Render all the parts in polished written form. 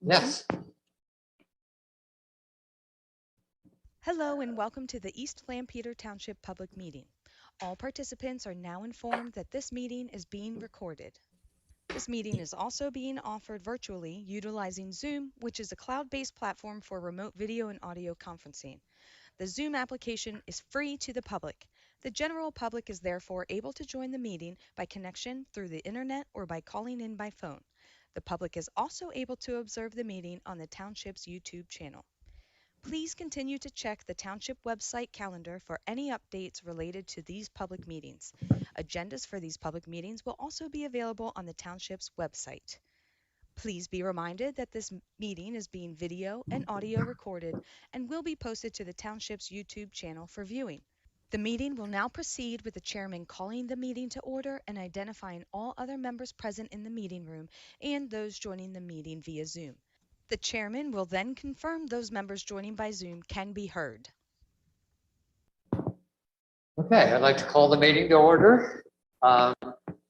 Yes. Hello and welcome to the East Lampeter Township Public Meeting. All participants are now informed that this meeting is being recorded. This meeting is also being offered virtually utilizing Zoom, which is a cloud-based platform for remote video and audio conferencing. The Zoom application is free to the public. The general public is therefore able to join the meeting by connection through the internet or by calling in by phone. The public is also able to observe the meeting on the Township's YouTube channel. Please continue to check the Township website calendar for any updates related to these public meetings. Agendas for these public meetings will also be available on the Township's website. Please be reminded that this meeting is being video and audio recorded and will be posted to the Township's YouTube channel for viewing. The meeting will now proceed with the chairman calling the meeting to order and identifying all other members present in the meeting room and those joining the meeting via Zoom. The chairman will then confirm those members joining by Zoom can be heard. Okay, I'd like to call the meeting to order.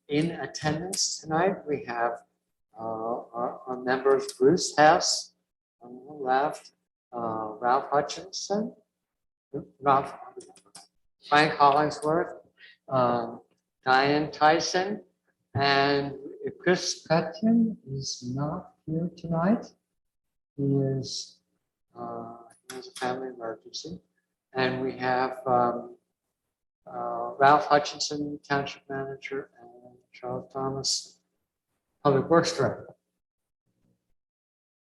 In attendance tonight, we have our members Bruce Hess on the left, Ralph Hutchinson, Frank Hollingsworth, Diane Tyson, and Chris Petkin is not here tonight. He has a family emergency. And we have Ralph Hutchinson, Township Manager, and Charles Thomas, Public Works Director.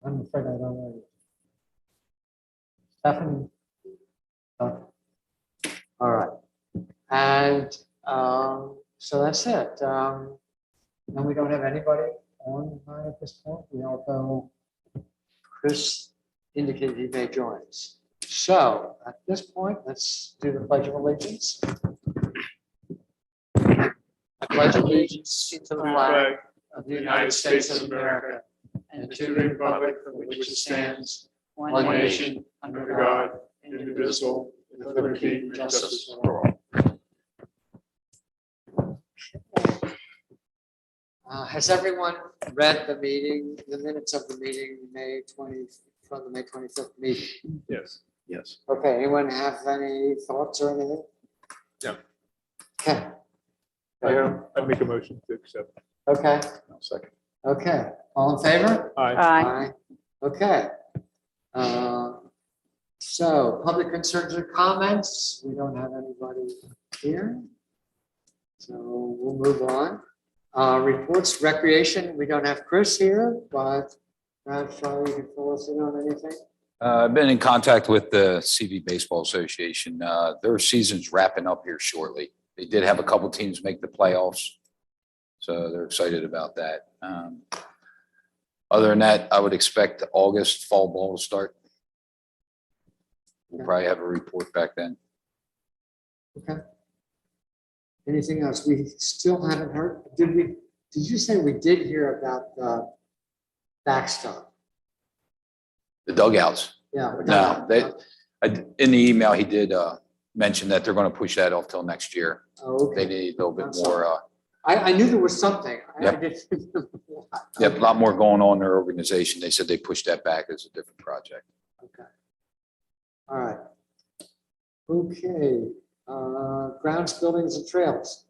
I'm afraid I don't know. Stephanie? Okay. All right. And so that's it. And we don't have anybody on at this point. We although Chris indicated he may join us. So at this point, let's do the Pledge of Allegiance. I pledge allegiance to the flag of the United States of America and to the republic for which it stands, one nation, under God, indivisible, with liberty and justice for all. Has everyone read the minutes of the meeting, from the May 25th meeting? Yes. Yes. Okay, anyone have any thoughts or anything? Yeah. Okay. I make a motion to accept. Okay, I'll second. okay. All in favor? Aye. Aye. Okay. So public concerns or comments? We don't have anybody here. So we'll move on. Reports, recreation, we don't have Chris here, but perhaps Charlie, you can fill us in on anything? I've been in contact with the CV Baseball Association. Their season's wrapping up here shortly. They did have a couple teams make the playoffs, so they're excited about that. Other than that, I would expect August fall ball to start. We'll probably have a report back then. Okay. Anything else? We still haven't heard. Did you say we did hear about the backstop? The dugouts. Yeah. No, in the email, he did mention that they're going to push that off till next year. Oh, They okay. need a little bit I'm sorry. more. I knew there was something. Yep. I didn't remember what. Yep, a lot more going on in their organization. They said they pushed that back as a different project. Okay. All right. Okay. Grounds, buildings, and trails.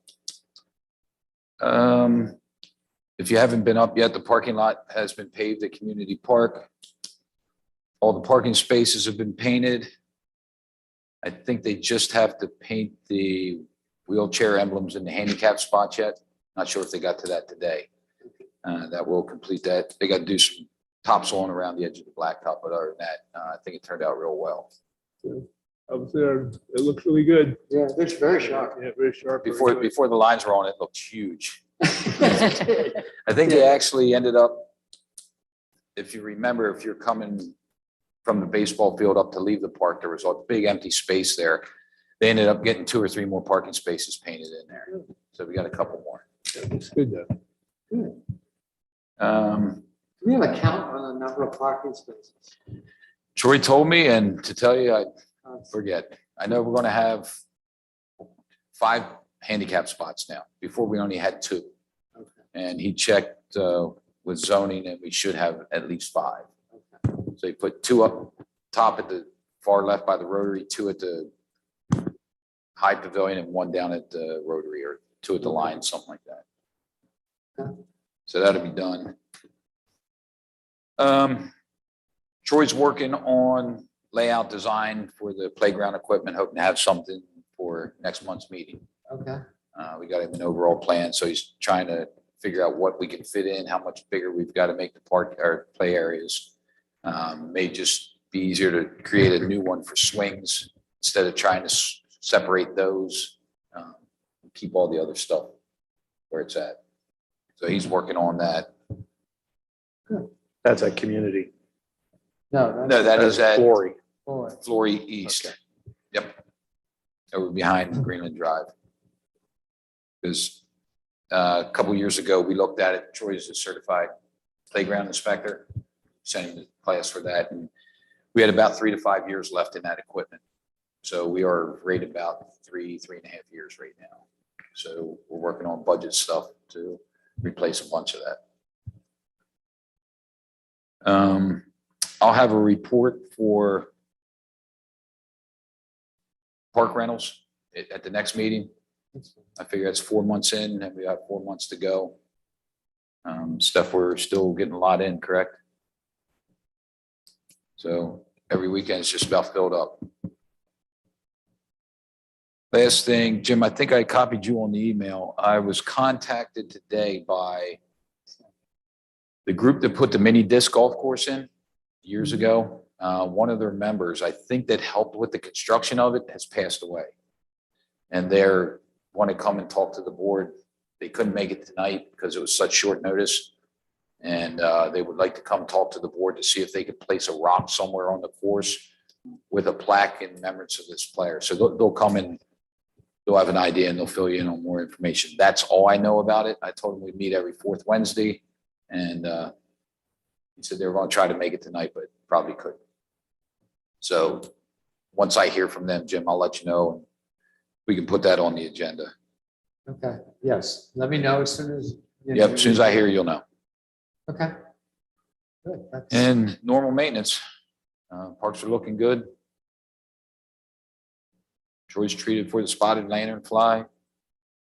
If you haven't been up yet, the parking lot has been paved at Community Park. All the parking spaces have been painted. I think they just have to paint the wheelchair emblems in the handicap spots yet. Not sure if they got to that today. That will complete that. They got to do some topsoiling around the edge of the blacktop, but other than that, I think it turned out real well. I was there. It looks really good. Yeah, it looks very sharp. Yeah, very sharp. very good. Before the lines were on, it looked huge. I think they actually ended up, if you remember, if you're coming from the baseball field up to leave the park, there was a big empty space there. They ended up getting 2 or 3 more parking spaces painted in there. So we got a couple more. It looks good though. Good. Um, Do we have a count on the number of parking spaces? Troy told me, and to tell you, I forget. I know we're going to have 5 handicap spots now. Before we only had 2. Okay. And he checked with zoning and we should have at least 5. So you put two up top at the far left by the Rotary, two at the High Pavilion and one down at the Rotary, or two at the line, something like that. So that'll be done. Troy's working on layout design for the playground equipment, hoping to have something for next month's meeting. Okay, We got him an overall plan, so he's trying to figure out what we can fit in, how much bigger we've got to make the park or play areas. May just be easier to create a new one for swings instead of trying to separate those. Keep all the other stuff where it's at. So he's working on that. That's a community. no, No, that is at Glory. boy. Flory East. Okay. Yep. Over behind Greenland Drive. Because a couple years ago, we looked at it. Troy is a certified playground inspector. Sent him to class for that. And we had about 3 to 5 years left in that equipment. So we are rated about 3.5 years right now. So we're working on budget stuff to replace a bunch of that. I'll have a report for park rentals at the next meeting. I figure that's 4 months in and we have 4 months to go. Stuff we're still getting a lot in, correct? So every weekend is just about filled up. Last thing, Jim, I think I copied you on the email. I was contacted today by the group that put the mini disc golf course in years ago. One of their members, I think that helped with the construction of it, has passed away. And they're want to come and talk to the board. They couldn't make it tonight because it was such short notice. And they would like to come talk to the board to see if they could place a rock somewhere on the course with a plaque in remembrance of this player. So they'll come in, they'll have an idea and they'll fill you in on more information. That's all I know about it. I told them we'd meet every fourth Wednesday. And he said they were going to try to make it tonight, but probably couldn't. So once I hear from them, Jim, I'll let you know. We can put that on the agenda. Okay, yes, let me know as soon as. Yep, as soon as I hear, you'll know. Okay. Good. That's- And normal maintenance. Parks are looking good. Troy's treated for the spotted lanternfly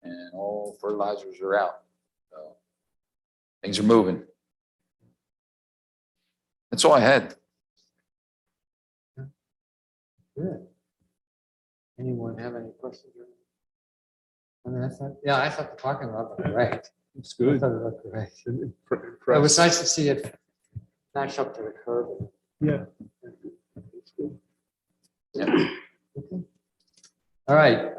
and all fertilizers are out. So things are moving. That's all I had. Good. Anyone have any questions? I mean, I thought the parking lot was great. It's I good. thought it looked great. Impressed. It was nice to see it match up to the curb. Yeah. It's good. Okay. All right,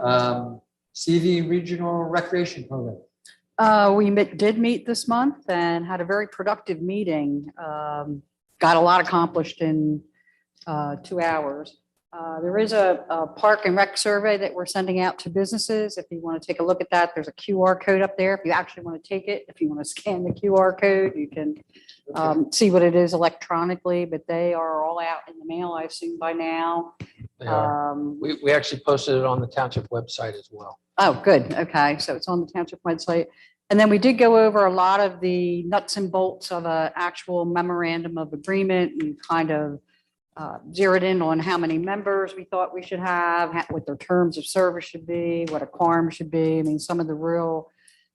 CV Regional Recreation Program. We did meet this month and had a very productive meeting. Got a lot accomplished in 2 hours. There is a park and rec survey that we're sending out to businesses. If you want to take a look at that, there's a QR code up there. If you actually want to take it, if you want to scan the QR code, you can see what it is electronically, but they are all out in the mail, I assume by now. They are. Um, We actually posted it on the township website as well. Oh, good. Okay. So it's on the township website. And then we did go over a lot of the nuts and bolts of an actual memorandum of agreement and kind of zeroed in on how many members we thought we should have, what their terms of service should be, what a quorum should be. I mean, some of the real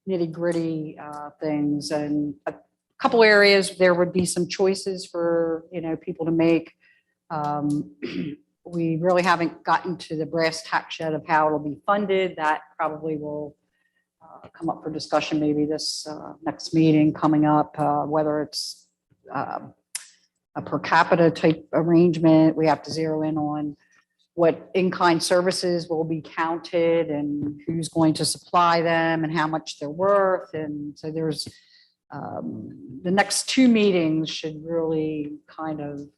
nitty gritty things, and a couple areas there would be some choices for, people to make. We really haven't gotten to the brass tacks yet of how it'll be funded. That probably will come up for discussion maybe this next meeting coming up, whether it's a per capita type arrangement. We have to zero in on what in-kind services will be counted and who's going to supply them and how much they're worth. And so there's the next 2 meetings should really kind of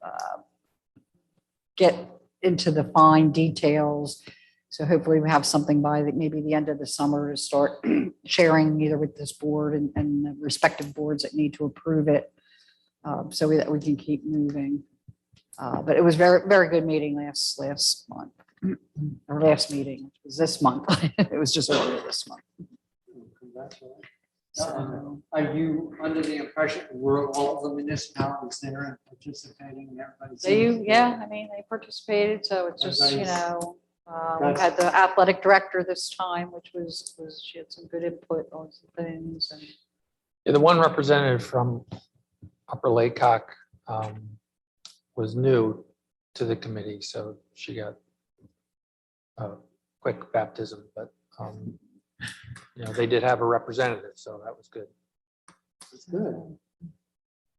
get into the fine details. So hopefully we have something by maybe the end of the summer to start sharing either with this board and the respective boards that need to approve it, so that we can keep moving. But it was very, very good meeting last month, or last meeting, which was this month. It was just earlier this month. Congratulations. So, Are you under the impression we're all the municipalities there and participating and everybody's? yeah, I mean, they participated, so it's just, you Everybody's- know, we had the athletic director this time, which was, she had some good input on some things and. Yeah, the one representative from Upper Laycock was new to the committee, so she got a quick baptism, but you know, they did have a representative, so that was good. It's good.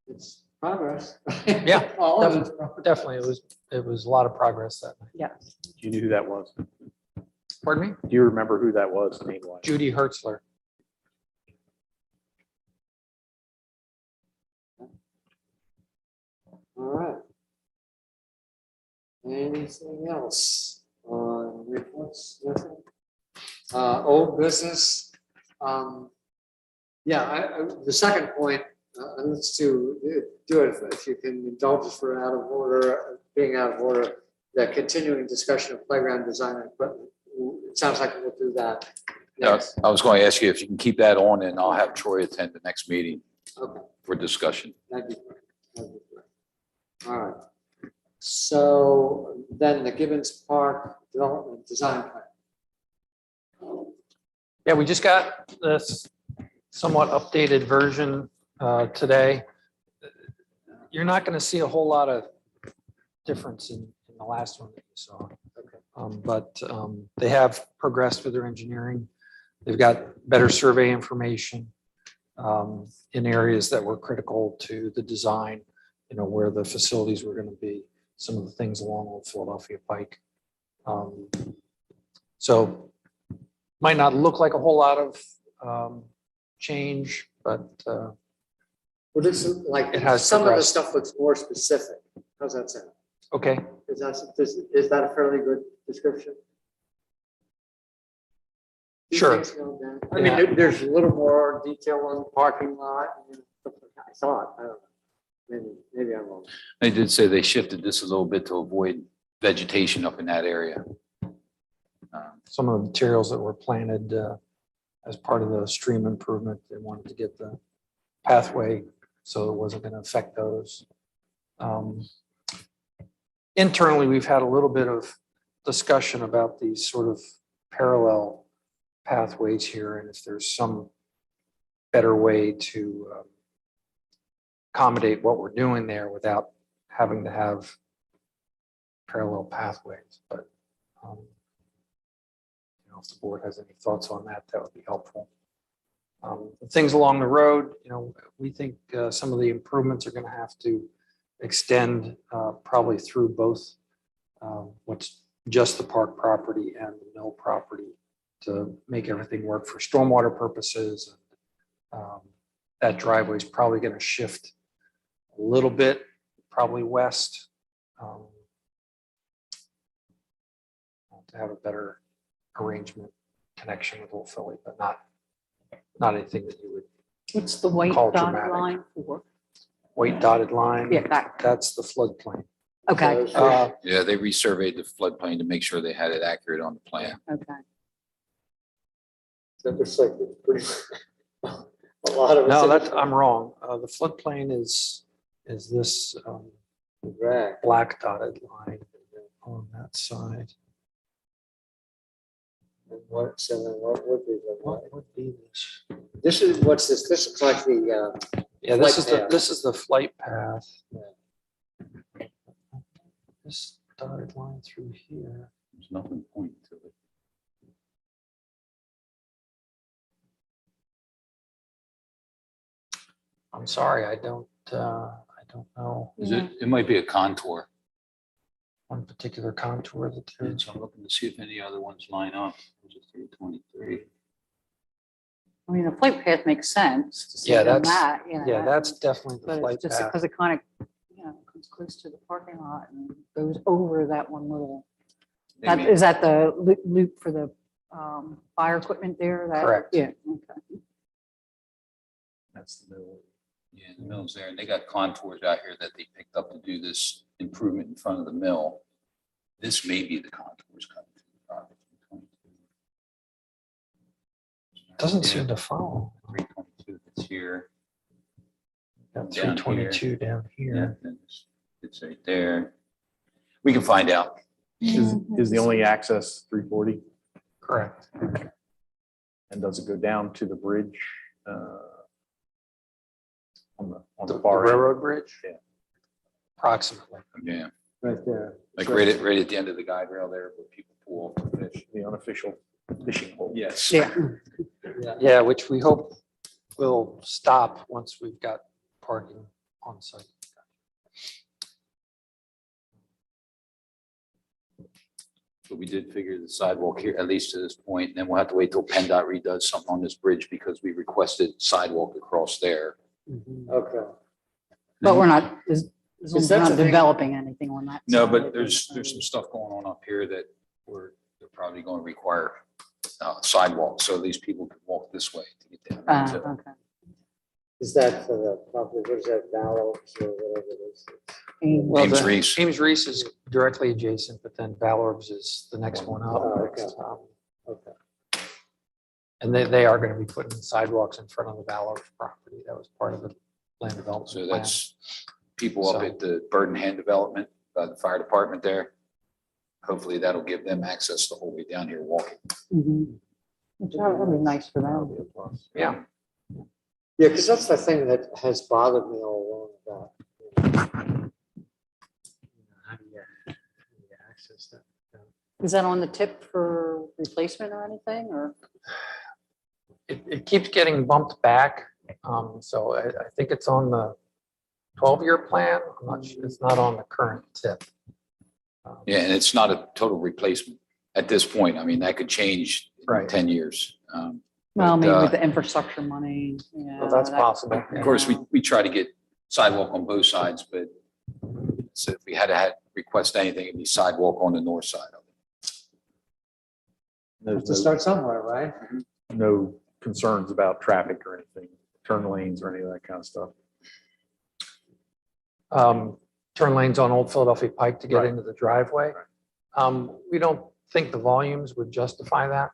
It's progress. Yeah, All of it's progress. Definitely, it was a lot of progress that night. Yes. Do you know who that was? Pardon me? Do you remember who that was name-wise? Judy Hertzler. All right. Anything else on reports? Nothing? Old business. Yeah, the second point, let's do it if you can indulge us for out of order, being out of order, the continuing discussion of playground design and equipment. It sounds like we'll do that. Yes. I was going to ask you if you can keep that on, and I'll have Troy attend the next meeting Okay. for discussion. That'd be great. That'd be great. All right. So then the Gibbons Park Development Design Plan. Yeah, we just got this somewhat updated version today. You're not going to see a whole lot of difference in the last one that you saw. But they have progressed with their engineering. They've got better survey information in areas that were critical to the design, you know, where the facilities were going to be, some of the things along Old Philadelphia Pike. So might not look like a whole lot of change, but Well, this is like, It has some of the progressed. stuff looks more specific. How's that sound? okay. Is that a fairly good description? Do Sure. things go down? I mean, Yeah. there's a little more detail on the parking lot. And stuff like that. I thought, I don't know. Maybe I'm wrong. They did say they shifted this a little bit to avoid vegetation up in that area. Some of the materials that were planted as part of the stream improvement, they wanted to get the pathway so it wasn't going to affect those. Internally, we've had a little bit of discussion about these sort of parallel pathways here, and if there's some better way to accommodate what we're doing there without having to have parallel pathways. But you know, if the board has any thoughts on that, that would be helpful. Things along the road, you know, we think some of the improvements are going to have to extend probably through both what's just the park property and the mill property to make everything work for stormwater purposes. That driveway is probably going to shift a little bit, probably west, to have a better arrangement connection with Old Philly, but not anything that you would What's the white Call dotted dramatic. line for? white dotted line. Yeah, that, That's the floodplain. okay, Yeah, they resurveyed the floodplain to make sure they had it accurate on the plan. okay. That looks like it's pretty, a lot of. No, that's, I'm wrong. The floodplain is this Right. black dotted line on that side. And what, so then what would be the, What would be this? this is, what's this? This looks like the, Yeah, Flight this is the flight path. Yeah. This dotted line through here. There's nothing pointing to it. I'm sorry, I don't know Is it, it might be a contour. one particular contour that there. And so I'm looking to see if any other ones line up. 323. I mean, the flight path makes sense. to see Yeah, them that's- that, you know, Yeah, that's definitely the But flight it's just path. because it kind of, you know, comes close to the parking lot and goes over that one little, that, Maybe. is that the loop for the fire equipment there? That- Correct. Yeah, okay. That's the middle. Yeah, the mill's there, and they got contours out here that they picked up to do this improvement in front of the mill. This may be the contours coming through the property. Doesn't seem to follow. 322. It's here. Got Down here. 322 down Yeah, here. and it's right there. We can find out. Is the only access 340? Correct. And does it go down to the bridge? On The the far end? railroad bridge? Yeah. Approximately. Yeah, Right there. like right at the end of the guide rail there where people pull off the fish. The unofficial fishing hole. Yes. Yeah. Yeah, which we hope will stop once we've got parking on site. But we did figure the sidewalk here, at least to this point, and then we'll have to wait till PennDOT redoes something on this bridge because we requested sidewalk across there. Okay. But we're not, as long as we're that's not a big- developing anything on that. No, side. but there's some stuff going on up here that they're probably going to require sidewalks, so at least people can walk this way to get down. to- Okay. Is that for the, probably, what is that, Vallows or whatever it is? Well, James the- Reese. James Reese is directly adjacent, but then Valorbs is the next one up. Oh, okay. Okay. And they are going to be putting sidewalks in front of the Valorbs property. That was part of the land development So plan. that's people up So- at the Bird and Hand Development, by the fire department there. Hopefully that'll give them access the whole way down here walking. Mhm. Which would be nice for That'll them. be a plus. Yeah, Yeah, because that's the thing that has bothered me all along about. How do you access that? Is that on the tip for replacement or anything, or? it keeps getting bumped back. So I think it's on the 12-year plan. I'm not sure, it's not on the current tip. Yeah, and it's not a total replacement at this point. I mean, that could change in Right. 10 years. Well, maybe But, with the infrastructure money, yeah. Well, that's that- possible. Of course, we try to get sidewalk on both sides, but so if we had to request anything, it'd be sidewalk on the north side of it. Have to There's start somewhere, right? no concerns about traffic or anything, turn lanes or any of that kind of stuff. Turn lanes on Old Philadelphia Pike to get Right. into the driveway. We don't think the volumes would justify that.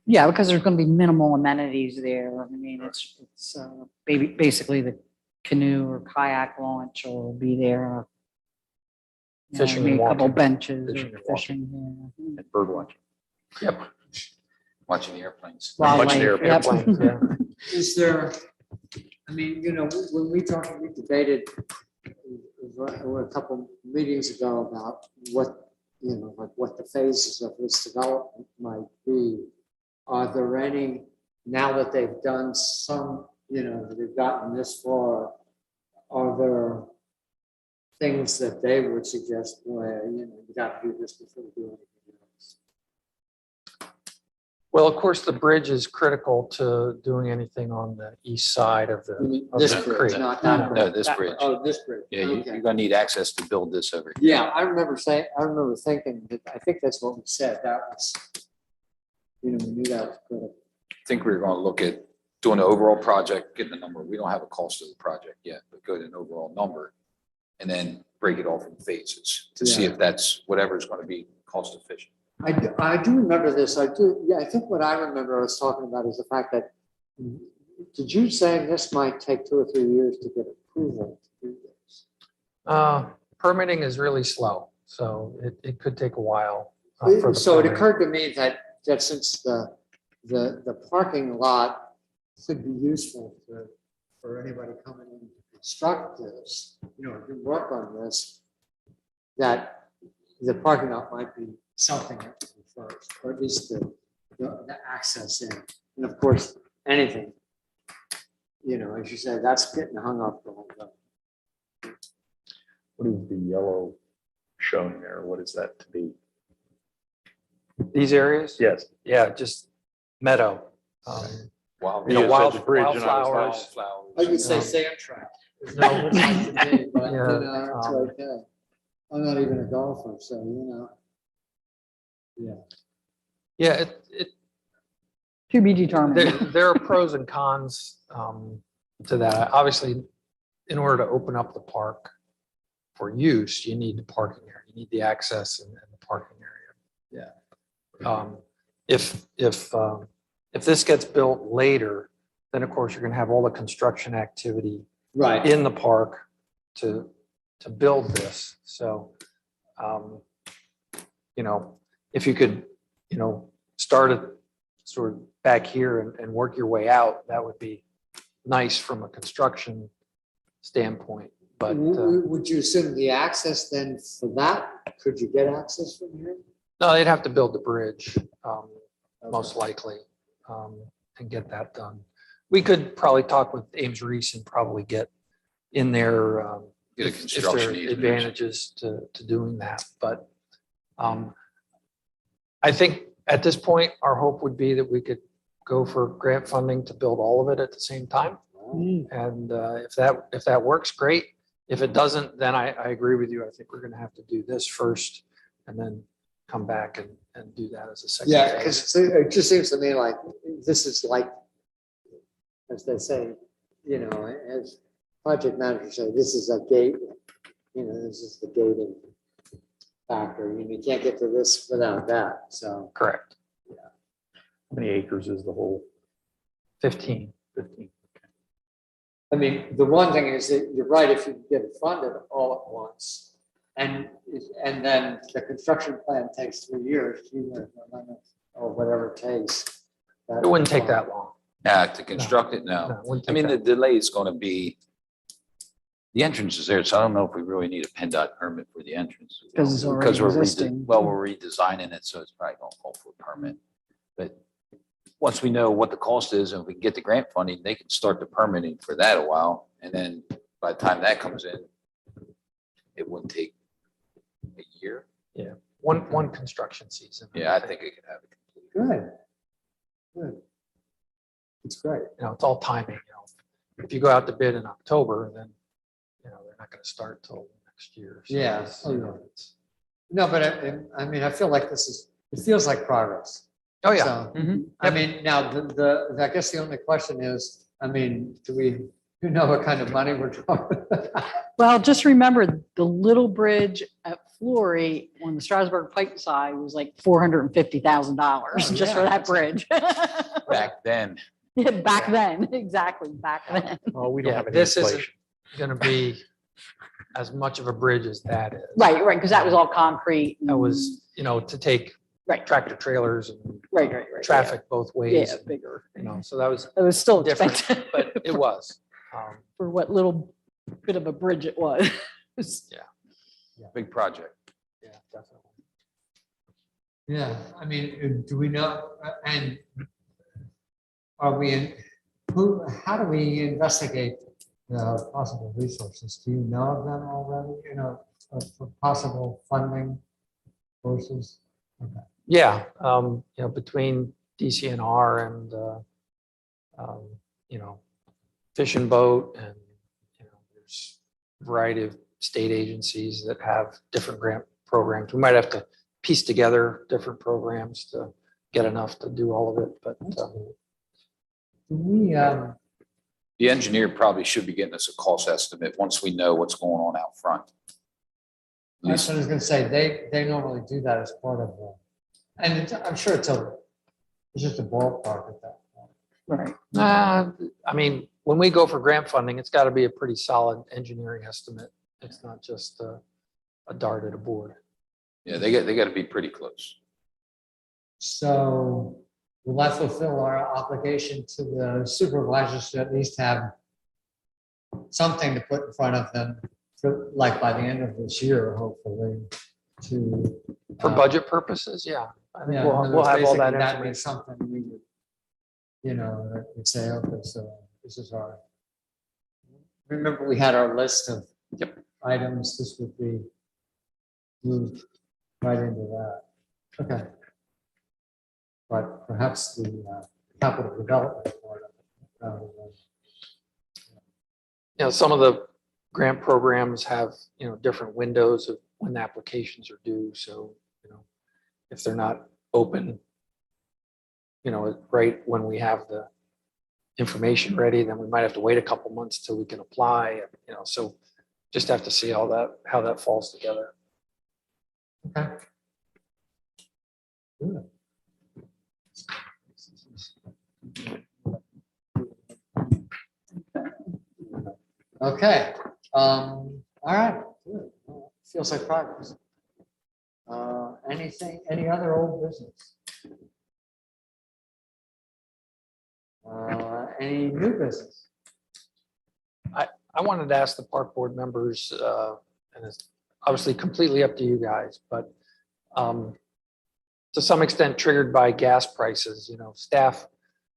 Yeah, because there's going to be minimal amenities there. I mean, it's basically the canoe or kayak launch will be there. You know, Fishing maybe and a couple walking. benches, Fishing or and walking. fishing. Yeah. And bird watching. Yep. Watching the airplanes. Watching Wildlife, the yep. Airplanes, yeah. Is there, I mean, you know, when we debated a couple meetings ago about what, you know, like what the phases of this development might be. Are there any, now that they've done some, you know, they've gotten this far, are there things that they would suggest where, you know, you got to do this before you do anything else? Well, of course, the bridge is critical to doing anything on the east side of You mean the this the bridge, creek. not that No, bridge? this bridge. Oh, this bridge. Yeah, Okay. you're gonna need access to build this over here. Yeah, I remember thinking that, I think that's what we said, that was, you know, we knew that was critical. I think we were gonna look at doing the overall project, getting the number. We don't have a cost of the project yet, but go to an overall number. And then break it off in phases to see Yeah. if that's whatever is gonna be cost efficient. I do remember this, I think what I remember us talking about is the fact that, did you say this might take 2 or 3 years to get approval to do this? Permitting is really slow, so it could take a while. for the So it permitting. occurred to me that since the parking lot could be useful for anybody coming in to construct this, you know, do work on this, that the parking lot might be something that would be first, or at least the access in. And of course, anything, you know, as you said, that's getting hung up the whole time. What is the yellow shown there? What is that to be? These areas? Yes. Yeah, just meadow. Wild. You know, Yeah, wild, such a bridge, and I was like, wildflowers. I could say Um, sand trap. There's no- no much to do, but, you Yeah, know, it's um, okay. I'm not even a golfer, so, you know. Yeah, To be determined. there are pros and cons to that. Obviously, in order to open up the park for use, you need the parking area. You need the access and the parking area. Yeah. If if this gets built later, then of course you're gonna have all the construction activity Right. in the park to build this. So, you know, if you could, you know, start it sort of back here and work your way out, that would be nice from a construction standpoint. But Would you assume the access then for that, could you get access from here? no, they'd have to build the bridge, most Okay. likely, and get that done. We could probably talk with Ames Reese and probably get in there. Get a if there construction are easement. advantages to doing that, but I think at this point, our hope would be that we could go for grant funding to build all of it at the same time. And if that works, great. If it doesn't, then I agree with you. I think we're gonna have to do this first and then come back and do that as a second. Yeah, phase. because it just seems to me like this is like, as they say, you know, as project managers say, this is a gate, you know, this is the gating factor. You can't get to this without that, so. Correct. How many acres is the whole 15. 15? I mean, the one thing is that you're right, if you get it funded all at once, and then the construction plan takes 3 years, or whatever it takes. It wouldn't take that long. Yeah, to construct it, No, no. it wouldn't I take mean, the that- delay is gonna be, the entrance is there, so I don't know if we really need a PennDOT permit for the entrance. 'Cause it's already Because we're existing. Well, we're redesigning it, so it's probably gonna call for a permit. But once we know what the cost is and we can get the grant funding, they can start the permitting for that a while. And then by the time that comes in, it wouldn't take a year. One construction season. Yeah, I think it could have it complete. Good. Good. It's great. You know, it's all timing, you know. If you go out to bid in October, then, you know, they're not gonna start till next year. So Yeah. it's, Oh, you yeah. know, it's- No, but I mean, I feel like it feels like progress. Oh, yeah. So, Mhm. I mean, now, I guess the only question is, I mean, do we know what kind of money we're talking? Well, just remember the little bridge at Flory on the Strasburg Pike side was like $450,000 Oh, just for yeah. that bridge. Back then, Yeah, back then, exactly, back then. Oh, we don't Yeah, have any this isn't inflation. gonna be as much of a bridge as that is. Right, because that was all concrete. That was, you know, to take Right. tractor trailers and Right. traffic both Yeah, ways, yeah, bigger. you know, so that was It was still different, expensive. but it was. For what little bit of a bridge it was. big project. Yeah, definitely. Yeah, I mean, do we know, and are we in, how do we investigate the possible resources? Do you know of them already, you know, for possible funding sources? Okay. Yeah, you know, between DCNR and, you know, Fish and Boat and, you know, there's a variety of state agencies that have different grant programs. We might have to piece together different programs to get enough to do all of it, but Do we, The engineer probably should be getting us a cost estimate once we know what's going on out front. At that's least- what I was gonna say, they normally do that as part of the, and I'm sure it's just a ballpark at that point. Right. I mean, when we go for grant funding, it's got to be a pretty solid engineering estimate. It's not just a dart at a board. Yeah, they got to be pretty close. So will that fulfill our obligation to the supervisors to at least have something to put in front of them, for, like by the end of this year, hopefully, to. For budget purposes, yeah. I think Yeah, in we'll other we'll words, have all that basically that'd be information. something we would, you know, that would say, okay, so this is our. Remember, we had our list of items, this would be moved right into that. Okay. But perhaps the capital development part of it. rather than- You know, some of the grant programs have, you know, different windows of when the applications are due. So, you know, if they're not open, you know, right when we have the information ready, then we might have to wait a couple months till we can apply, you know, so just have to see how that falls together. Okay. Good. Okay, all right, good. Well, feels like progress. Any other old business? Any new business? I wanted to ask the park board members, and it's obviously completely up to you guys, but to some extent triggered by gas prices, staff,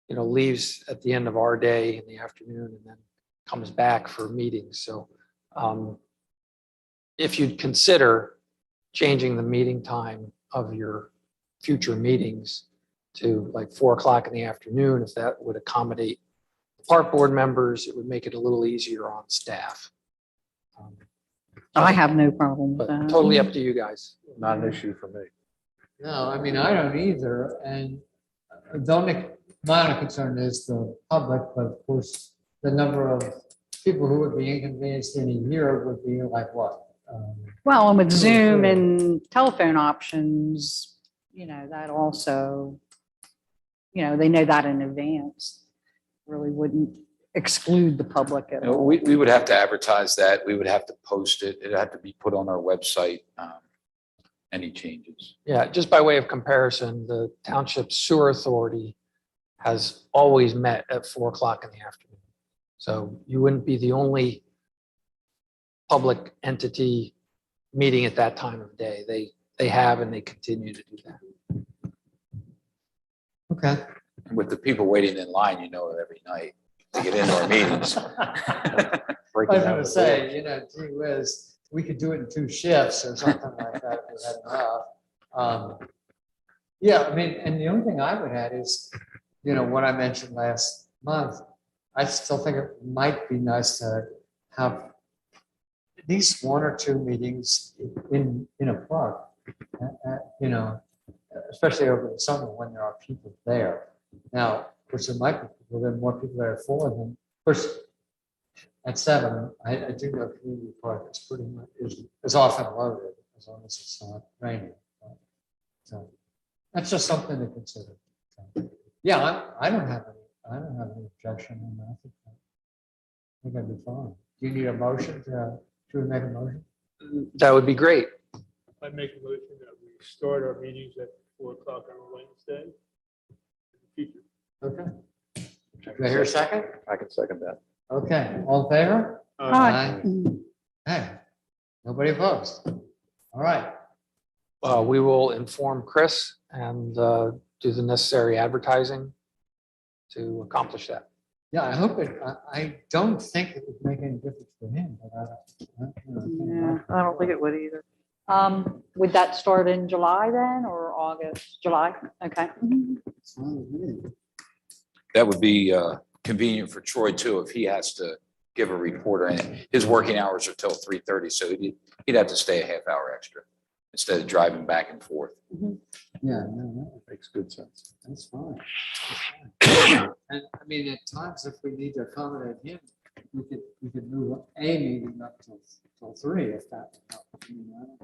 leaves at the end of our day in the afternoon and then comes back for meetings. So if you'd consider changing the meeting time of your future meetings to like 4 o'clock in the afternoon, if that would accommodate park board members, it would make it a little easier on staff. I have no problem with But that. totally up to you guys. Not an issue for me. No, I mean, I don't either, and my only concern is the public, but of course, the number of people who would be inconvenienced in a year would be like what? Well, and with Zoom and telephone options, that also, they know that in advance. Really wouldn't exclude the public at all. We would have to advertise that. We would have to post it. It'd have to be put on our website. Any changes. Yeah, just by way of comparison, the Township Sewer Authority has always met at 4 o'clock in the afternoon. So you wouldn't be the only public entity meeting at that time of day. They have and they continue to do that. Okay. And with the people waiting in line, every night to get into our meetings. I Breaking was down gonna the say, gee whiz, we could do it in 2 shifts or something like that if we had enough. Yeah, I mean, and the only thing I would add is, what I mentioned last month, I still think it might be nice to have at least 1 or 2 meetings in a park, especially over the summer when there are people there. Now, of course, there might be people, there are more people there at 4 than, of course, at 7, I do know community park is pretty much, is often loaded as long as it's not raining. So that's just something to consider. So, yeah, I don't have any objection on that. I think I'd be fine. Do you need a motion to make a motion? That would be great. I make a motion that we start our meetings at 4 o'clock on Wednesday. Okay. Do I hear a second? I can second that. Okay, all in favor? Aye. Hey, nobody opposed. All right. We will inform Chris and do the necessary advertising to accomplish that. Yeah, I hope it, I don't think it would make any difference to him, but Yeah, I don't think it would either. Would that start in July then or August? July? Okay. That would be convenient for Troy too, if he has to give a report, and his working hours are till 3:30, so he'd have to stay a half hour extra instead of driving back and forth. Yeah, no, Makes good sense. that's fine. And I mean, at times, if we need to accommodate him, we could move a meeting up till 3 if that would help. I mean, I don't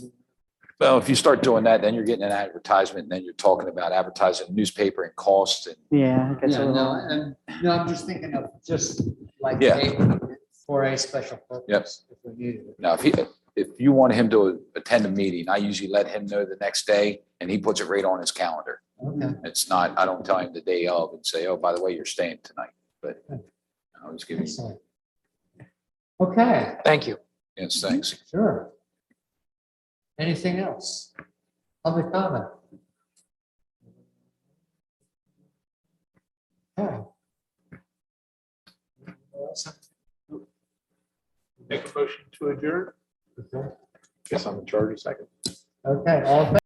know. Well, if you start doing that, then you're getting an advertisement, and then you're talking about advertising newspaper and costs and Yeah. I guess Yeah, it no, will. and no, I'm just thinking of just like Yeah. for a special purpose if we needed it. now if you want him to attend a meeting, I usually let him know the next day and he puts it right on his calendar. Okay. It's not, I don't tell him the day of and say, oh, by the way, you're staying tonight, but I was giving, Excellent. Okay, Thank you. yes, thanks. sure. Anything else? Public comment? Okay. Make a motion to adjourn. Okay, Guess I'm in charge of second. all in